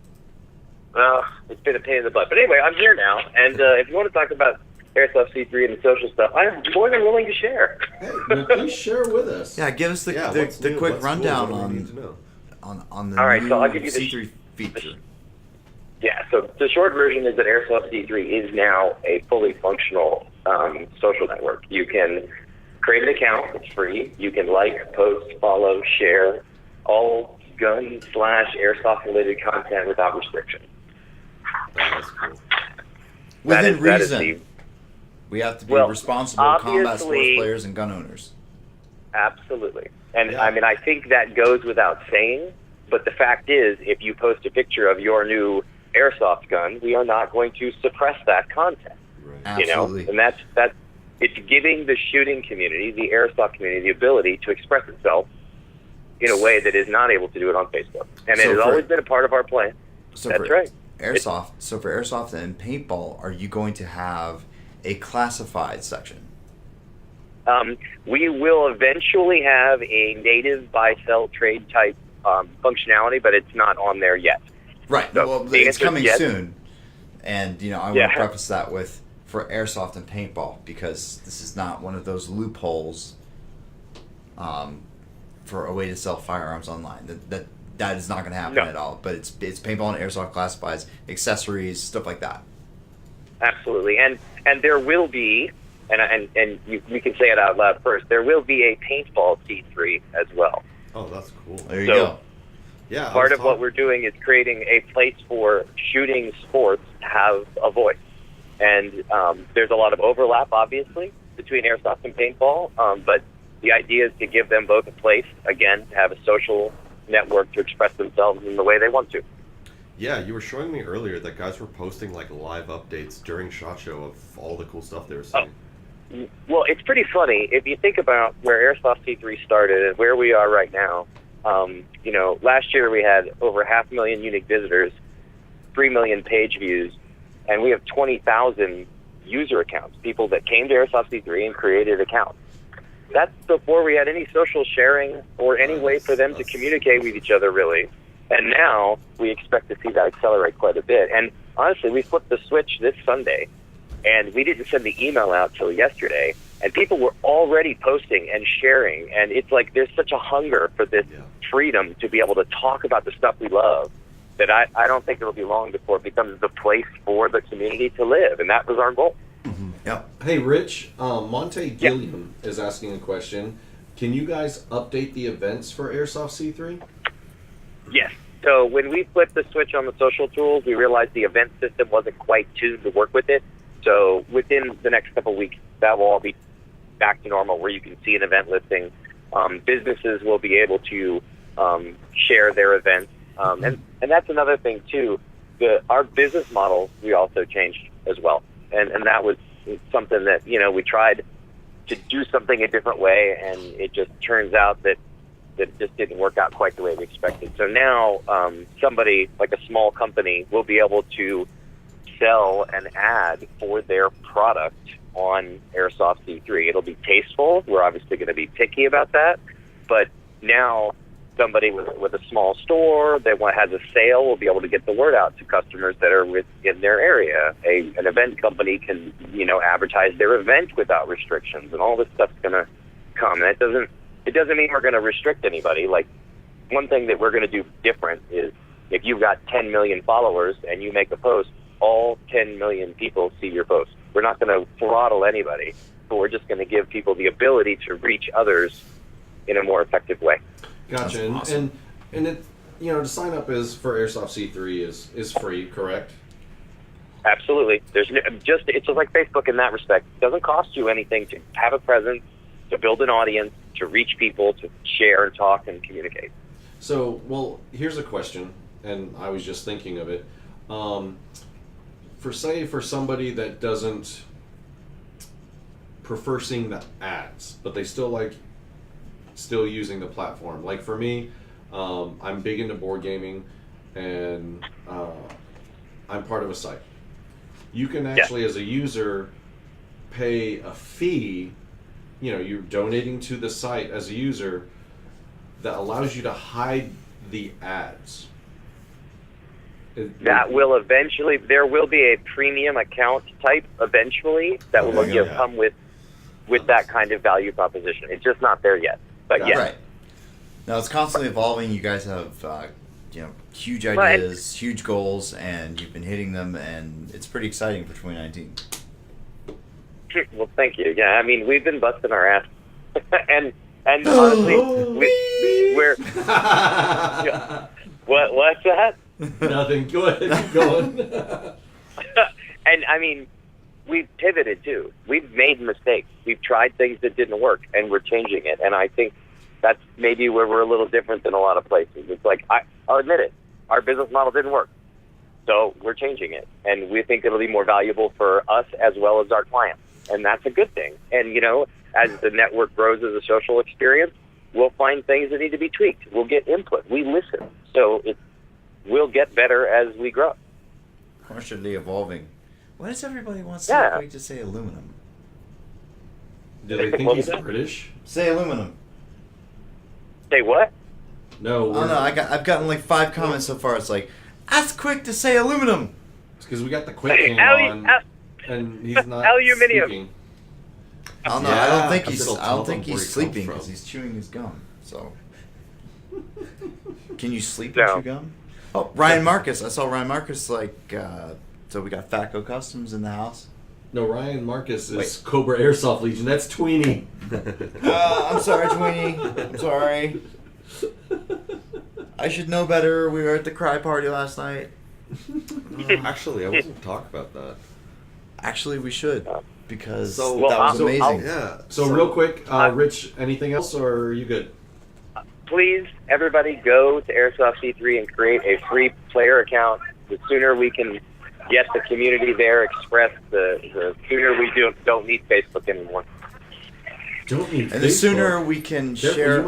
It's been a pain in the butt. But anyway, I'm here now, and if you want to talk about Airsoft C3 and the social stuff, I'm more than willing to share. Hey, well, please share with us. Yeah, give us the what's the new? quick What's rundown cool? What do we need to know? on the All right, new so I'll give you the C3 feature. Yeah, so the short version is that Airsoft C3 is now a fully functional social network. You can create an account, it's free. You can like, post, follow, share all gun/airsoft related content without restriction. That's cool. Within that is reason. We have to be Well, responsible combat sports obviously- players and gun owners. Absolutely. And Yeah. I mean, I think that goes without saying, but the fact is, if you post a picture of your new airsoft gun, we are not going to suppress that content. Right. Absolutely. You know, and that's it's giving the shooting community, the airsoft community, the ability to express itself in a way that is not able to do it on Facebook. And So it has for- always been a part of our plan. So That's for right. Airsoft, so for Airsoft and paintball, are you going to have a classified section? We will eventually have a native buy-sell trade type functionality, but it's not on there yet. Right. So well, the it's answer is coming yes. soon, and I want Yeah. to preface that with for Airsoft and paintball because this is not one of those loopholes for a way to sell firearms online. That is not going to happen No. at all. But it's paintball and Airsoft classifieds, accessories, stuff like that. Absolutely, and there will be, and we can say it out loud first. There will be a paintball C3 as well. Oh, that's cool. There you So- go. Yeah. Part of what we're doing is creating a place for shooting sports to have a voice, and there's a lot of overlap, obviously, between airsoft and paintball. But the idea is to give them both a place, again, to have a social network to express themselves in the way they want to. Yeah, you were showing me earlier that guys were posting like live updates during SHOT Show of all the cool stuff they were seeing. Well, it's pretty funny if you think about where Airsoft C3 started and where we are right now. Last year we had over 500,000 unique visitors, 3 million page views, and we have 20,000 user accounts, people that came to Airsoft C3 and created accounts. That's before we had any social sharing or any way for them to communicate with each other, really. And now we expect to see that accelerate quite a bit. And honestly, we flipped the switch this Sunday, and we didn't send the email out till yesterday, and people were already posting and sharing. And it's like there's such a hunger for this freedom to be able to talk about the stuff we love that I don't think it'll be long before it becomes the place for the community to live. And that was our goal. Yep. Hey, Rich, Monte Gilliam is asking a question. Can you guys update the events for Airsoft C3? Yes. So when we flipped the switch on the social tools, we realized the event system wasn't quite tuned to work with it. So within the next couple of weeks, that will all be back to normal, where you can see an event listing. Businesses will be able to share their events. And that's another thing, too. Our business model, we also changed as well. And that was something that, we tried to do something a different way, and it just turns out that it just didn't work out quite the way we expected. So now somebody, like a small company, will be able to sell an ad for their product on Airsoft C3. It'll be tasteful. We're obviously going to be picky about that. But now somebody with a small store that has a sale will be able to get the word out to customers that are in their area. An event company can, advertise their event without restrictions, and all this stuff's going to come. And it doesn't mean we're going to restrict anybody. Like, one thing that we're going to do different is if you've got 10 million followers and you make a post, all 10 million people see your post. We're not going to throttle anybody, but we're just going to give people the ability to reach others in a more effective way. Gotcha. And, awesome. and it, to sign up for Airsoft C3 is free, correct? Absolutely. It's like Facebook in that respect. It doesn't cost you anything to have a presence, to build an audience, to reach people, to share and talk and communicate. So, well, here's a question, and I was just thinking of it. For somebody that doesn't prefer seeing the ads, but they still using the platform. Like for me, I'm big into board gaming, and I'm part of a site. You can actually, as a user, pay a fee. You're donating to the site as a user that allows you to hide the ads. That will eventually, there will be a premium account type eventually that will come with that kind of value proposition. It's just not there yet. But yes. Right. Now it's constantly evolving. You guys have huge ideas, huge goals, and you've been hitting them, and it's pretty exciting for 2019. Well, thank you. Yeah, I mean, we've been busting our ass, and honestly, we're what's that? Nothing. Go ahead. Keep going. And I mean, we've pivoted too. We've made mistakes. We've tried things that didn't work, and we're changing it. And I think that's maybe where we're a little different than a lot of places. It's like, I'll admit it, our business model didn't work. So we're changing it. And we think it'll be more valuable for us as well as our clients. And that's a good thing. And, as the network grows as a social experience, we'll find things that need to be tweaked. We'll get input. We listen. So we'll get better as we grow. Constantly evolving. Why does everybody want so quick to say aluminum? Do they think he's British? Say aluminum. Say what? No. Oh no, I've gotten like 5 comments so far. It's like, that's quick to say aluminum. It's because we got the quick cam on, and he's not Aluminium. speaking. Oh no, I don't think he's sleeping because he's chewing his gum. So, can you sleep and chew gum? Oh, Ryan Marcus. I saw Ryan Marcus so we got Fatco Customs in the house. No, Ryan Marcus is Cobra Airsoft Legion. That's Tweenie. I'm sorry, Tweenie. I'm sorry. I should know better. We were at the cry party last night. Actually, I wasn't talking about that. Actually, we should, because that was amazing. So real quick, Rich, anything else, or are you good? Please, everybody, go to Airsoft C3 and create a free player account. The sooner we can get the community there expressed, the sooner we don't need Facebook anymore. Don't need and Facebook. The sooner we can share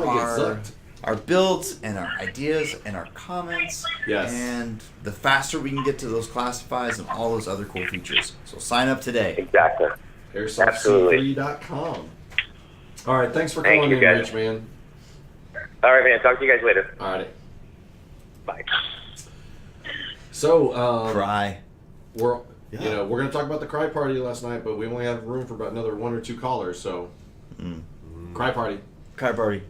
our builds and our ideas and our comments. Yes. And the faster we can get to those classifies and all those other cool features. So sign up today. Exactly. AirsoftC3.com. All right, thanks for calling in, Rich, man. All right, man. Talk to you guys later. All right. Bye. So, Cry. we're Yeah. we're gonna talk about the cry party last night, but we only have room for about another 1 or 2 callers. So, cry party. Cry party.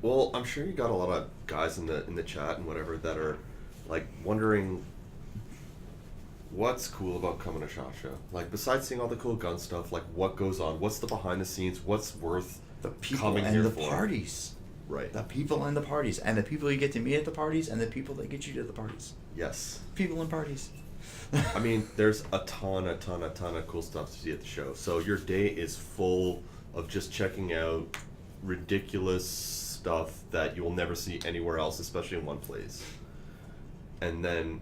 Well, I'm sure you got a lot of guys in the chat and whatever that are like wondering what's cool about coming to SHOT Show. Like besides seeing all the cool gun stuff, like what goes on, what's the behind the scenes, what's worth The people coming and here the for? parties. Right. The people and the parties. And the people you get to meet at the parties and the people that get you to the parties. Yes. People and parties. I mean, there's a ton of cool stuff to see at the show. So your day is full of just checking out ridiculous stuff that you will never see anywhere else, especially in one place. And then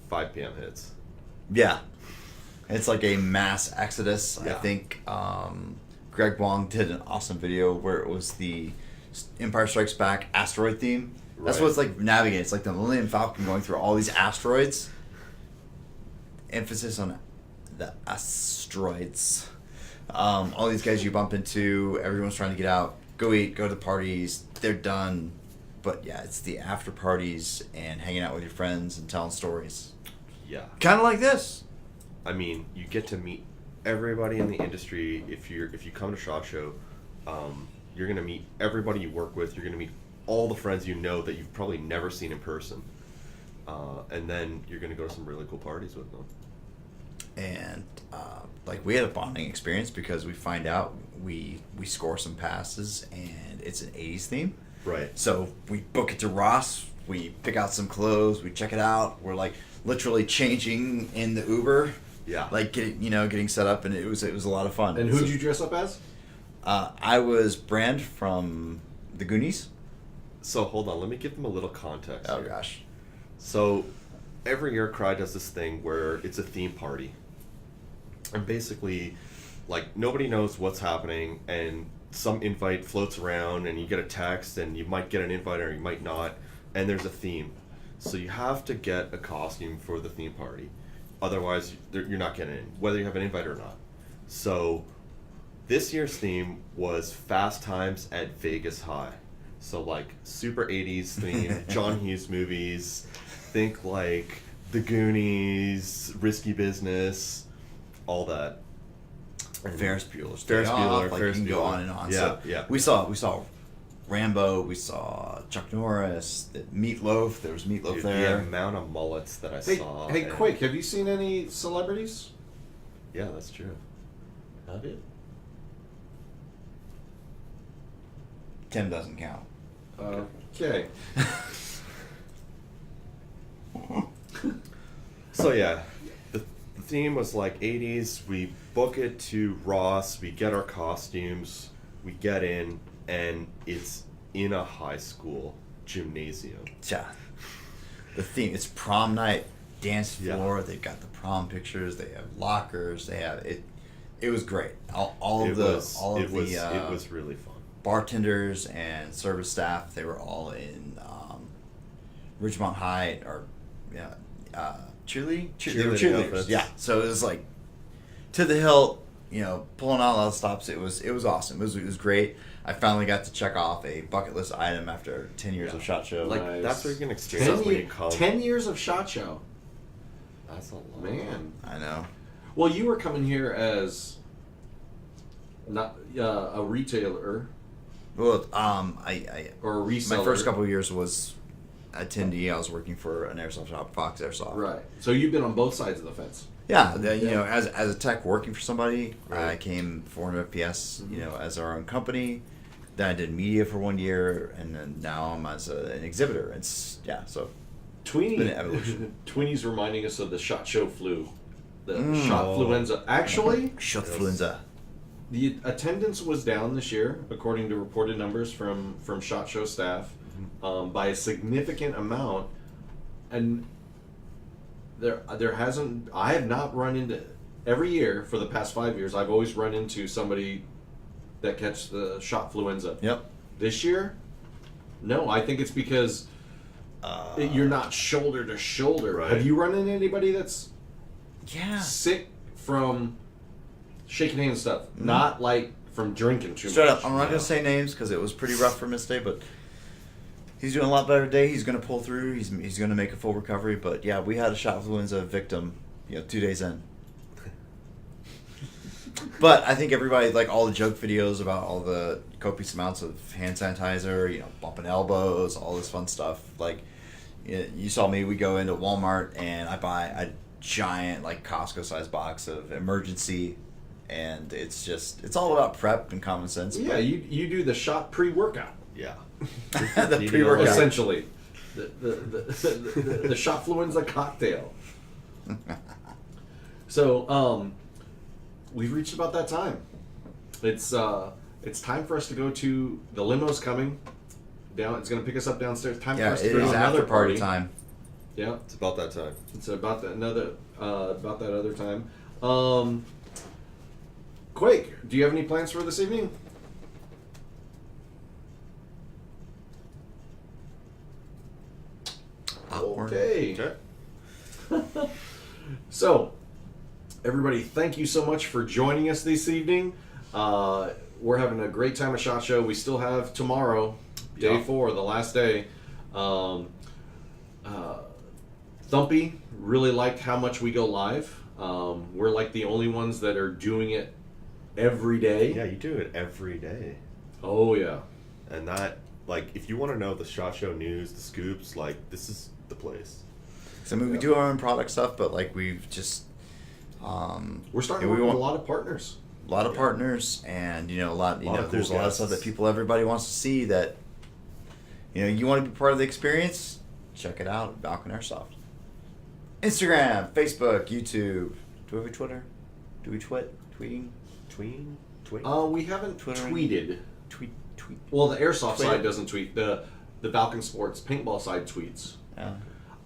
5 p.m. hits. Yeah. It's like a mass exodus. Yeah. I think Greg Wong did an awesome video where it was the Empire Strikes Back asteroid theme. That's Right. what it's like navigating. It's like the Millennium Falcon going through all these asteroids. Emphasis on the asteroids. All these guys you bump into, everyone's trying to get out, go eat, go to parties, they're done. But yeah, it's the after parties and hanging out with your friends and telling stories. Yeah. Kind of like this. I mean, you get to meet everybody in the industry. If you come to SHOT Show, you're gonna meet everybody you work with. You're gonna meet all the friends you know that you've probably never seen in person, and then you're gonna go to some really cool parties with them. And like we had a bonding experience because we find out we score some passes and it's an 80s theme. Right. So we book it to Ross. We pick out some clothes. We check it out. We're like literally changing in the Uber. Yeah. Like getting set up, and it was a lot of fun. And who'd you dress up as? I was Brand from the Goonies. So hold on, let me give them a little context. Oh here. gosh. So every year Cry does this thing where it's a theme party. And basically, like, nobody knows what's happening, and some invite floats around, and you get a text, and you might get an invite or you might not, and there's a theme. So you have to get a costume for the theme party. Otherwise, you're not getting in, whether you have an invite or not. So this year's theme was Fast Times at Vegas High. So, like, super 80s theme, John Hughes movies, think like The Goonies, Risky Business, all that. And Ferris Bueller's Ferris Day Bueller, Off, like Ferris you can go Bueller. on and on. Yeah, So yeah. We saw Rambo. We saw Chuck Norris. Meatloaf. There was Meatloaf Dude, there. the amount of mullets that I Hey, saw. hey, and- quick! Have you seen any celebrities? Yeah, that's true. Have you? Tim doesn't count. Okay. So yeah, the theme was like 80s. We book it to Ross. We get our costumes. We get in, and it's in a high school gymnasium. Yeah. The theme. It's prom night, dance Yeah. floor. They've got the prom pictures. They have lockers. They have it. It was great. All It of the was really fun. bartenders and service staff. They were all in Ridgemont High or cheerleading. They were Cheerleading cheerleaders. outfits. Yeah. So it was like to the hilt. Pulling out all the stops. It was awesome. It was great. I finally got to check off a bucket list item after 10 years of SHOT Show. Like Nice. that's what you're gonna experience when you come. 10 years of SHOT Show. That's a lot. Man. I know. Well, you were coming here as not a retailer Well, I or a reseller. my first couple of years was attendee. I was working for an airsoft shop, Fox Airsoft. Right. So you've been on both sides of the fence. Yeah, as a tech working for somebody, I Right. came 400 FPS, as our own company. Then I did media for 1 year, and then now I'm as an exhibitor. It's so Tweenie, been an evolution. Tweenie's reminding us of the SHOT Show flu, the Mm. SHOT fluenza. Actually, shut the influenza. the attendance was down this year, according to reported numbers from SHOT Show staff, by a significant amount, and there hasn't. I have not run into every year for the past 5 years. I've always run into somebody that catch the SHOT fluenza. Yep. This year, no. I think it's because you're not shoulder to shoulder. Right. Have you run into anybody that's Yeah. sick from shaking hands and stuff? Not like from drinking too Straight much. up, I'm not gonna say names because it was pretty rough for Miss Day, but He's doing a lot better today. He's going to pull through. He's going to make a full recovery. But yeah, we had a shot influenza victim, 2 days in. But I think everybody, like all the joke videos about all the copious amounts of hand sanitizer, bumping elbows, all this fun stuff. Like, you saw me, we go into Walmart and I buy a giant, like Costco-sized box of emergency, and it's all about prep and common sense. Yeah, you do the shot pre-workout. Yeah. The pre-workout. Essentially. The shotfluenza cocktail. So, we've reached about that time. It's time for us to go to the limo's coming down. It's going to pick us up downstairs. Time for us to it go to is another after party time. Yeah, It's about that time. it's about that other time. Quake, do you have any plans for this evening? Okay. So, everybody, thank you so much for joining us this evening. We're having a great time at SHOT Show. We still have tomorrow, day 4, the last day. Thumpy really liked how much we go live. We're like the only ones that are doing it every day. Yeah, you do it every day. Oh, yeah. And that, like, if you want to know the SHOT Show news, the scoops, like, this is the place. So, I mean, we do our own product stuff, but like we've just we're starting to work with a lot of partners. A lot of partners, and there's a lot of guests. stuff that everybody wants to see. That you want to be part of the experience. Check it out, Valken Airsoft. Instagram, Facebook, YouTube. Do we have a Twitter? Do we tweeting? We haven't tweeted. Tweet. Well, the Airsoft side doesn't tweet. The Valken Sports paintball side tweets. Yeah.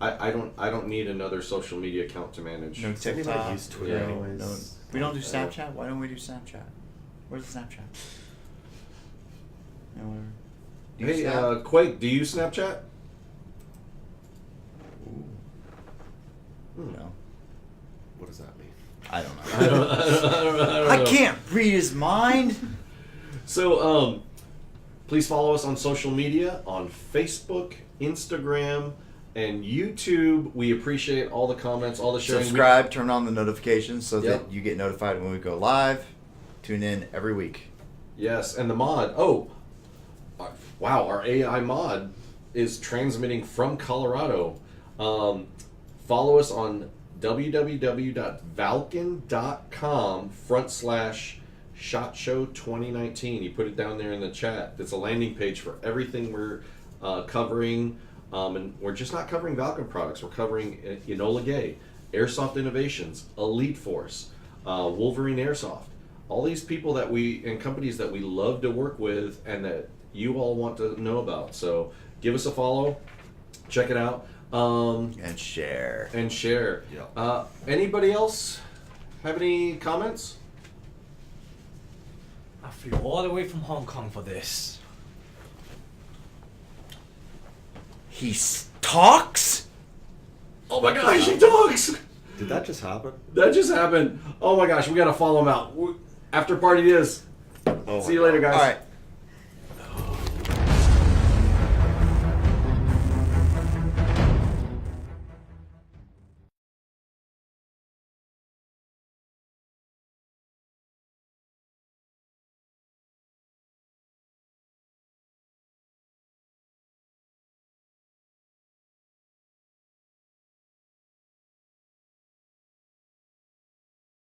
I don't need another social media account to manage. No TikTok. Use Twitter anyways. No, we don't do Snapchat. Why don't we do Snapchat? Where's the Snapchat? Nowhere. Do you Hey, Snap? Quake, do you Snapchat? Ooh. No. What does that mean? I don't know. I don't know. I can't read his mind. So, please follow us on social media on Facebook, Instagram, and YouTube. We appreciate all the comments, all the sharing. Subscribe, turn on the notifications so Yep. that you get notified when we go live. Tune in every week. Yes, and the mod. Oh, wow, our AI mod is transmitting from Colorado. Follow us on www.valken.com/SHOT Show 2019. You put it down there in the chat. It's a landing page for everything we're covering. And we're just not covering Valken products. We're covering Enola Gay, Airsoft Innovations, Elite Force, Wolverine Airsoft. All these people and companies that we love to work with and that you all want to know about. So give us a follow. Check it out. And share. Yeah. Anybody else have any comments? I flew all the way from Hong Kong for this. He talks? Oh my gosh, he talks! Did that just happen? That just happened. Oh my gosh, we gotta follow him out. After party is. Oh See you later, guys. All right.